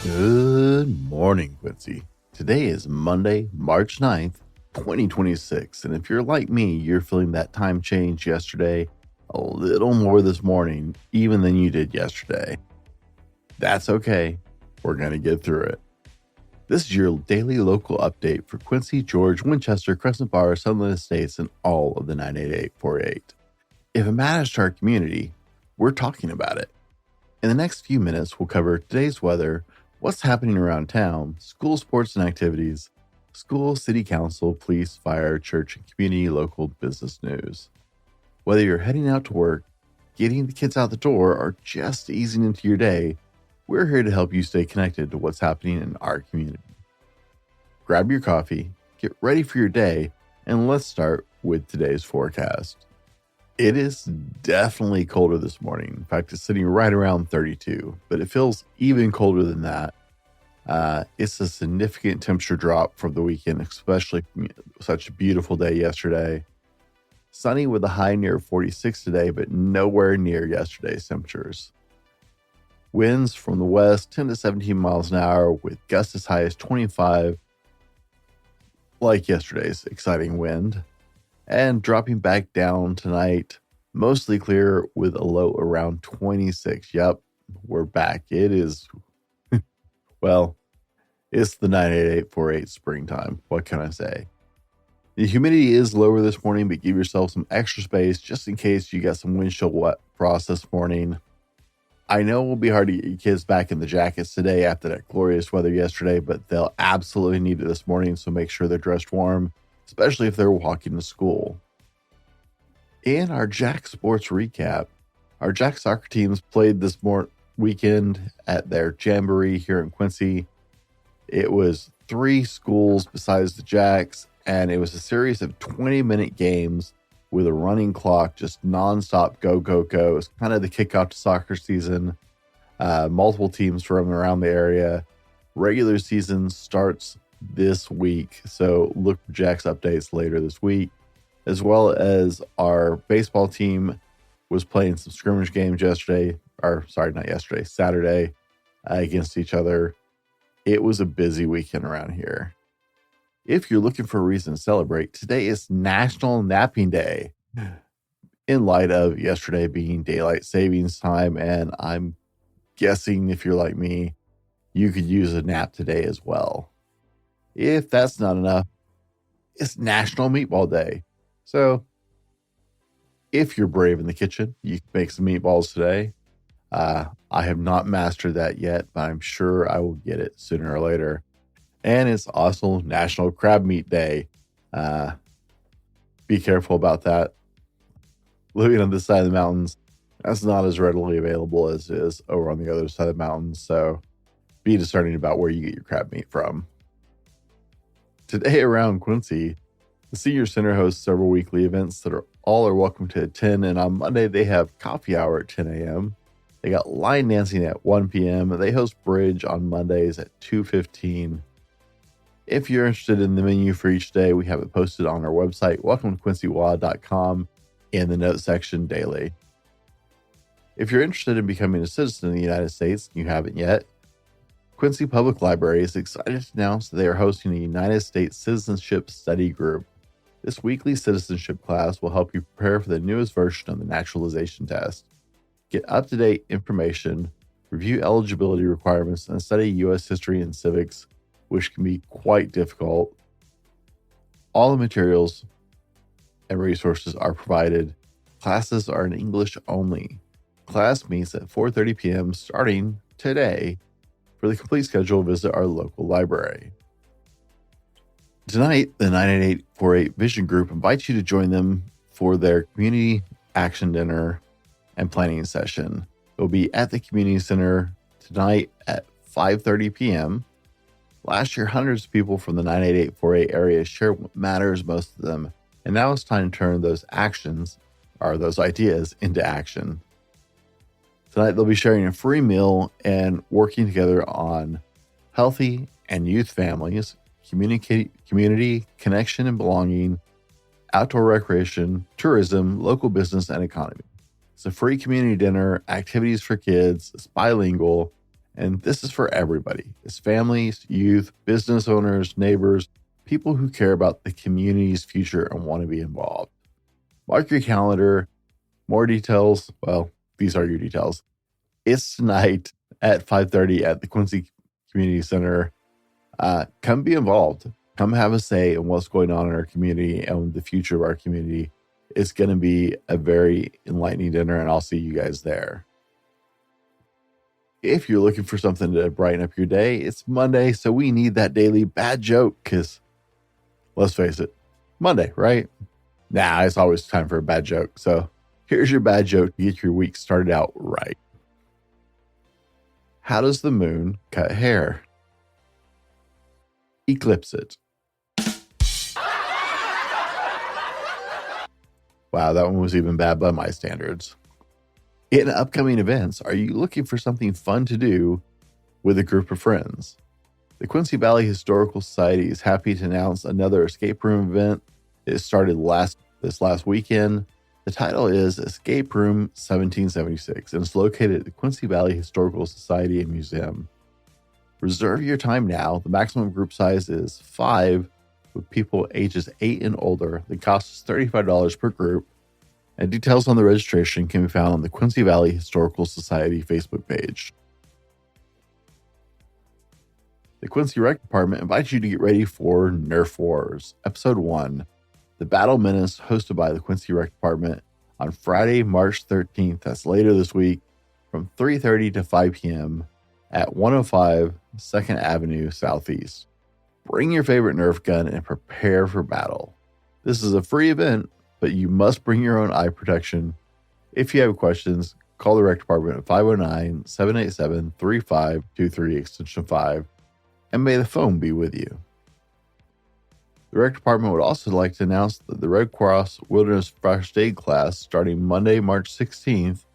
Good morning, Quincy. Today is Monday, March 9th, 2026. And if you're like me, you're feeling that time change yesterday a little more this morning, even than you did yesterday. That's okay. We're going to get through it. This is your daily local update for Quincy, George, Winchester, Crescent Bar, Sunland Estates, and all of the 98848. If it matters to our community, we're talking about it. In the next few minutes, we'll cover today's weather, what's happening around town, school sports and activities, school, city council, police, fire, church, and community local business news. Whether you're heading out to work, getting the kids out the door, or just easing into your day, we're here to help you stay connected to what's happening in our community. Grab your coffee, get ready for your day, and let's start with today's forecast. It is definitely colder this morning. In fact, it's sitting right around 32, but it feels even colder than that. It's a significant temperature drop from the weekend, especially such a beautiful day yesterday. Sunny with a high near 46 today, but nowhere near yesterday's temperatures. Winds from the west 10 to 17 miles an hour with gusts as high as 25, like yesterday's exciting wind. And dropping back down tonight, mostly clear with a low around 26. Yep, we're back. It is, well, it's the 98848 springtime. What can I say? The humidity is lower this morning, but give yourself some extra space just in case you got some windshield wet frost this morning. I know it will be hard to get your kids back in the jackets today after that glorious weather yesterday, but they'll absolutely need it this morning, so make sure they're dressed warm, especially if they're walking to school. In our Jack Sports recap, our Jack soccer teams played this weekend at their jamboree here in Quincy. It was 3 schools besides the Jacks, and it was a series of 20-minute games with a running clock, just nonstop go, go, go. It's kind of the kickoff to soccer season. Multiple teams from around the area. Regular season starts this week, so look for Jack's updates later this week, as well as our baseball team was playing some scrimmage games Saturday against each other. It was a busy weekend around here. If you're looking for a reason to celebrate, today is National Napping Day, in light of yesterday being daylight savings time, and I'm guessing if you're like me, you could use a nap today as well. If that's not enough, it's National Meatball Day. So if you're brave in the kitchen, you can make some meatballs today. I have not mastered that yet, but I'm sure I will get it sooner or later. And it's also National Crab Meat Day. Be careful about that. Living on this side of the mountains, that's not as readily available as it is over on the other side of the mountains. So be discerning about where you get your crab meat from. Today around Quincy, the Senior Center hosts several weekly events that all are welcome to attend. And on Monday, they have coffee hour at 10 a.m. They got line dancing at 1 p.m. and they host bridge on Mondays at 2:15. If you're interested in the menu for each day, we have it posted on our website, welcometoquincywa.com, in the notes section daily. If you're interested in becoming a citizen in the United States and you haven't yet, Quincy Public Library is excited to announce that they are hosting a United States Citizenship Study Group. This weekly citizenship class will help you prepare for the newest version of the naturalization test. Get up-to-date information, review eligibility requirements, and study U.S. history and civics, which can be quite difficult. All the materials and resources are provided. Classes are in English only. Class meets at 4:30 p.m. starting today. For the complete schedule, visit our local library. Tonight, the 98848 Vision Group invites you to join them for their community action dinner and planning session. It will be at the Community Center tonight at 5:30 p.m. Last year, hundreds of people from the 98848 area shared what matters most to them, and now it's time to turn those ideas into action. Tonight, they'll be sharing a free meal and working together on healthy and youth families, community connection and belonging, outdoor recreation, tourism, local business, and economy. It's a free community dinner, activities for kids, it's bilingual, And this is for everybody. It's families, youth, business owners, neighbors, people who care about the community's future and want to be involved. Mark your calendar. More details, well, these are your details. It's tonight at 5:30 at the Quincy Community Center. Come be involved. Come have a say in what's going on in our community and the future of our community. It's going to be a very enlightening dinner, and I'll see you guys there. If you're looking for something to brighten up your day, it's Monday, so we need that daily bad joke because, let's face it, Monday, right? Nah, it's always time for a bad joke. So here's your bad joke to get your week started out right. How does the moon cut hair? Eclipse it. Wow, that one was even bad by my standards. In upcoming events, are you looking for something fun to do with a group of friends? The Quincy Valley Historical Society is happy to announce another escape room event. It started this last weekend. The title is Escape Room 1776 and it's located at the Quincy Valley Historical Society and Museum. Reserve your time now. The maximum group size is 5 with people ages 8 and older. The cost is $35 per group. And details on the registration can be found on the Quincy Valley Historical Society Facebook page. The Quincy Rec Department invites you to get ready for Nerf Wars, Episode 1, The Battle Menace, hosted by the Quincy Rec Department on Friday, March 13th, that's later this week, from 3:30 to 5 p.m. at 105 2nd Avenue Southeast. Bring your favorite Nerf gun and prepare for battle. This is a free event, but you must bring your own eye protection. If you have questions, call the Rec Department at 509-787-3523 extension 5, and may the phone be with you. The Rec Department would also like to announce that the Red Cross Wilderness First Aid class starting Monday, March 16th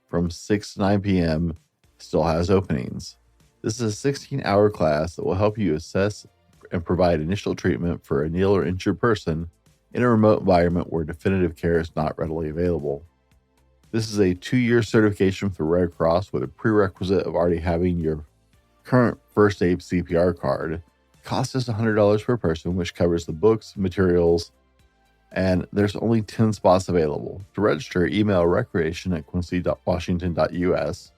from 6 to 9 p.m. still has openings. This is a 16-hour class that will help you assess and provide initial treatment for a ill or injured person in a remote environment where definitive care is not readily available. This is a 2-year certification for Red Cross with a prerequisite of already having your current first aid CPR card. Cost is $100 per person, which covers the books, materials, and there's only 10 spots available. To register, email recreation@quincy.washington.us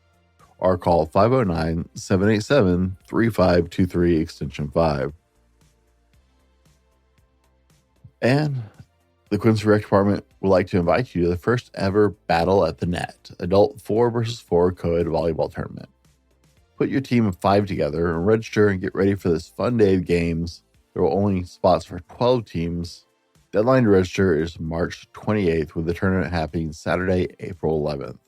or call 509-787-3523 extension 5. And the Quincy Rec Department would like to invite you to the first ever Battle at the Net, adult 4 versus 4 co-ed volleyball tournament. Put your team of 5 together and register and get ready for this fun day of games. There are only spots for 12 teams. Deadline to register is March 28th with the tournament happening Saturday, April 11th.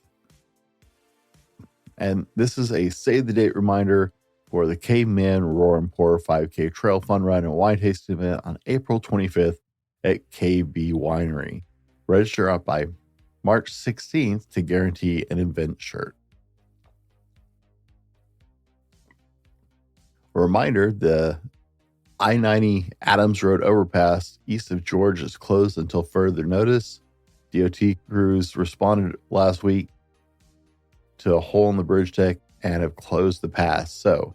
And this is a save the date reminder for the Caveman Roar and Pour 5K Trail Fun Run and Wine Tasting event on April 25th at KB Winery. Register up by March 16th to guarantee an event shirt. A reminder, the I-90 Adams Road overpass east of George is closed until further notice. DOT crews responded last week to a hole in the bridge deck and have closed the pass. So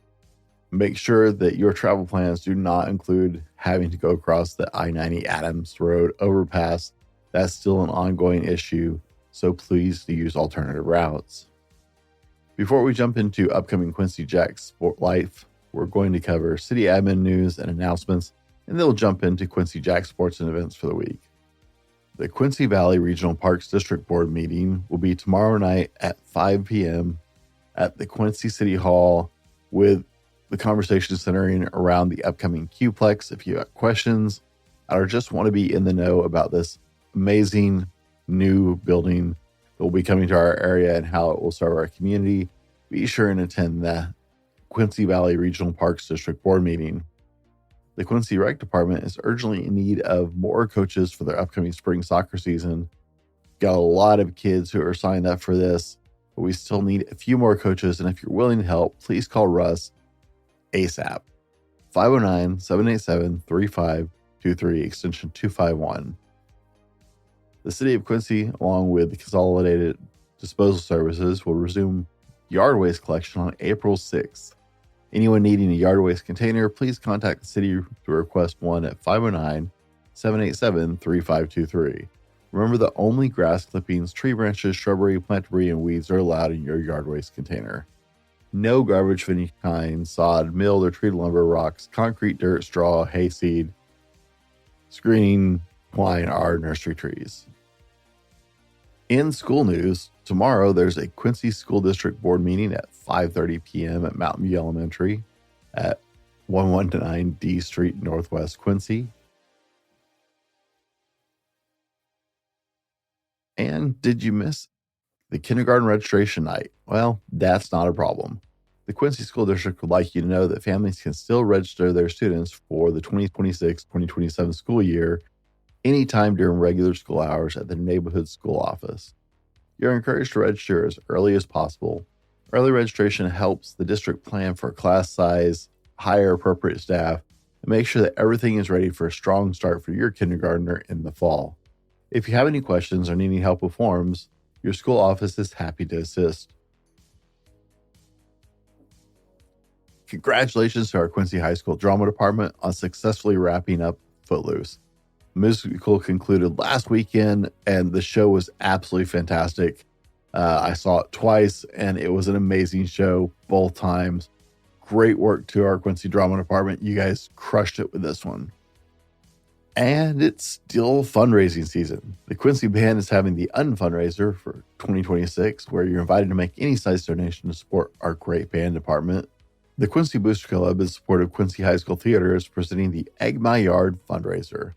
make sure that your travel plans do not include having to go across the I-90 Adams Road overpass. That's still an ongoing issue, so please use alternative routes. Before we jump into upcoming Quincy Jack Sport Life, we're going to cover city admin news and announcements, and then we'll jump into Quincy Jack Sports and events for the week. The Quincy Valley Regional Parks District Board meeting will be tomorrow night at 5 p.m. at the Quincy City Hall, with the conversation centering around the upcoming Qplex. If you have questions or just want to be in the know about this amazing new building that will be coming to our area and how it will serve our community, be sure and attend the Quincy Valley Regional Parks District Board meeting. The Quincy Rec Department is urgently in need of more coaches for their upcoming spring soccer season. Got a lot of kids who are signed up for this, but we still need a few more coaches, and if you're willing to help, please call Russ ASAP. 509-787-3523 extension 251. The City of Quincy, along with the Consolidated Disposal Services, will resume yard waste collection on April 6th. Anyone needing a yard waste container, please contact the city to request one at 509-787-3523. Remember that only grass clippings, tree branches, shrubbery, plant debris, and weeds are allowed in your yard waste container. No garbage of any kind, sod, milled or treated lumber, rocks, concrete, dirt, straw, hayseed, screening, twine are nursery trees. In school news, tomorrow there's a Quincy School District Board meeting at 5:30 p.m. at Mountain View Elementary at 119 D Street, Northwest Quincy. And did you miss the kindergarten registration night? Well, that's not a problem. The Quincy School District would like you to know that families can still register their students for the 2026-2027 school year anytime during regular school hours at the neighborhood school office. You're encouraged to register as early as possible. Early registration helps the district plan for class size, hire appropriate staff, and make sure that everything is ready for a strong start for your kindergartner in the fall. If you have any questions or need any help with forms, your school office is happy to assist. Congratulations to our Quincy High School Drama Department on successfully wrapping up Footloose. The musical concluded last weekend, and the show was absolutely fantastic. I saw it twice, and it was an amazing show both times. Great work to our Quincy Drama Department. You guys crushed it with this one. And it's still fundraising season. The Quincy Band is having the Unfundraiser for 2026, where you're invited to make any size donation to support our great band department. The Quincy Booster Club, in support of Quincy High School Theater, is presenting the Egg My Yard fundraiser.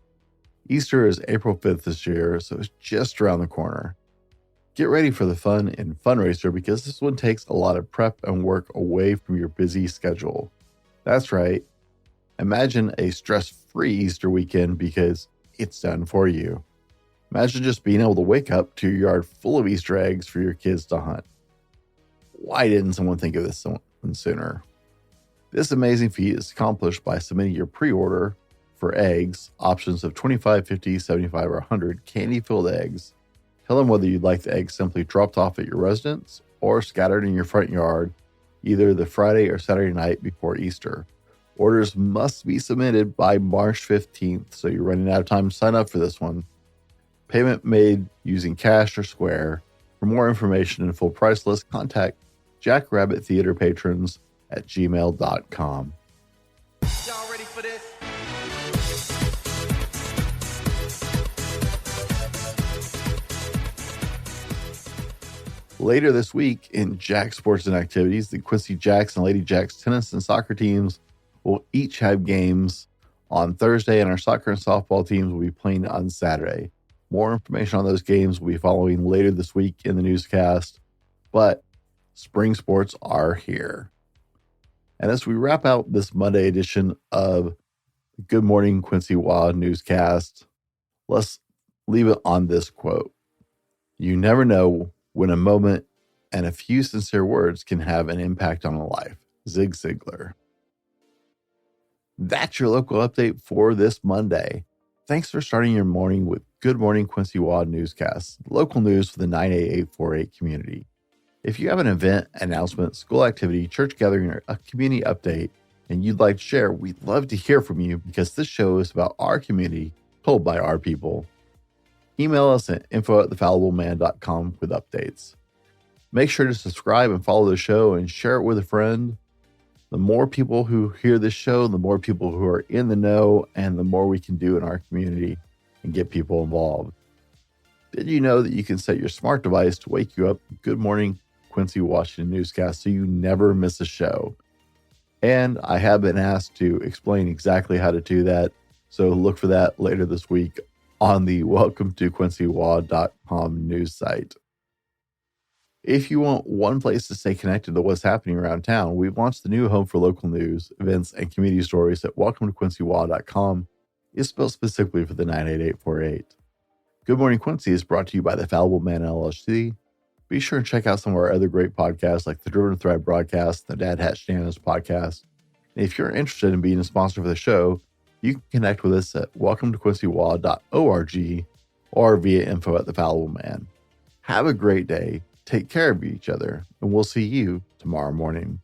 Easter is April 5th this year, so it's just around the corner. Get ready for the fun and fundraiser because this one takes a lot of prep and work away from your busy schedule. That's right. Imagine a stress-free Easter weekend because it's done for you. Imagine just being able to wake up to your yard full of Easter eggs for your kids to hunt. Why didn't someone think of this one sooner? This amazing feat is accomplished by submitting your pre-order for eggs, options of 25, 50, 75, or 100 candy-filled eggs. Tell them whether you'd like the eggs simply dropped off at your residence or scattered in your front yard, either the Friday or Saturday night before Easter. Orders must be submitted by March 15th, so you're running out of time to sign up for this one. Payment made using cash or Square. For more information and full price list, contact Jackrabbit Theater Patrons at gmail.com. Y'all ready for this? Later this week in Jack Sports and Activities, the Quincy Jacks and Lady Jacks tennis and soccer teams will each have games on Thursday, and our soccer and softball teams will be playing on Saturday. More information on those games will be following later this week in the newscast, but spring sports are here. And as we wrap out this Monday edition of Good Morning Quincy Wild newscast, let's leave it on this quote. You never know when a moment and a few sincere words can have an impact on a life. Zig Ziglar. That's your local update for this Monday. Thanks for starting your morning with Good Morning Quincy Wild newscast, local news for the 98848 community. If you have an event, announcement, school activity, church gathering, or a community update, and you'd like to share, we'd love to hear from you because this show is about our community told by our people. Email us at info@thefallibleman.com with updates. Make sure to subscribe and follow the show and share it with a friend. The more people who hear this show, the more people who are in the know, and the more we can do in our community and get people involved. Did you know that you can set your smart device to wake you up Good Morning Quincy Washington newscast so you never miss a show? And I have been asked to explain exactly how to do that, so look for that later this week on the welcome to QuincyWaw.com news site. If you want one place to stay connected to what's happening around town, we've launched the new home for local news, events, and community stories at welcome-to-QuincyWaw.com. It's spelled specifically for the 98848. Good Morning Quincy is brought to you by the Fallible Man LLC. Be sure and check out some of our other great podcasts like the Driven to Thrive broadcast, the Dad Hat Shannon podcast. And if you're interested in being a sponsor for the show, you can connect with us at welcome-to-QuincyWaw.org or via info@thefallibleman. Have a great day. Take care of each other, and we'll see you tomorrow morning.